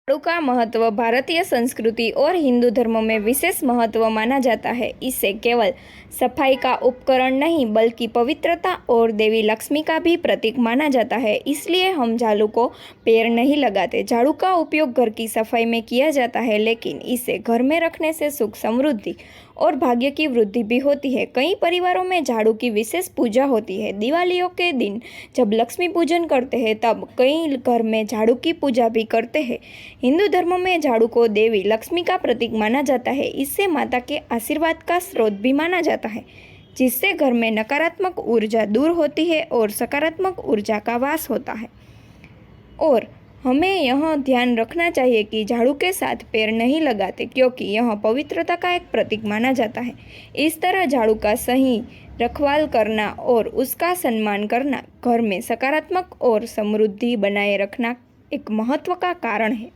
झाड़ू का महत्व भारतीय संस्कृति और हिंदू धर्म में विशेष महत्व माना जाता है। इसे केवल सफाई का उपकरण नहीं बल्कि पवित्रता और देवी लक्ष्मी का भी प्रतीक माना जाता है। इसलिए हम झाड़ू को पैर नहीं लगाते। झाड़ू का उपयोग घर की सफाई में किया जाता है, लेकिन इसे घर में रखने से सुख, समृद्धि और भाग्य की वृद्धि भी होती है। कई परिवारों में झाड़ू की विशेष पूजा होती है। दिवालियों के दिन जब लक्ष्मी पूजन करते हैं, तब कई घर में झाड़ू की पूजा भी करते हैं। हिंदू धर्म में झाड़ू को देवी लक्ष्मी का प्रतीक माना जाता है। इससे माता के आशीर्वाद का स्रोत भी माना जाता है, जिससे घर में नकारात्मक ऊर्जा दूर होती है और सकारात्मक ऊर्जा का वास होता है। और हमें यह ध्यान रखना चाहिए कि झाड़ू के साथ पैर नहीं लगाते, क्योंकि यह पवित्रता का एक प्रतीक माना जाता है। इस तरह झाड़ू का सही रखवाल करना और उसका सम्मान करना घर में सकारात्मक और समृद्धि बनाए रखना एक महत्व का कारण है।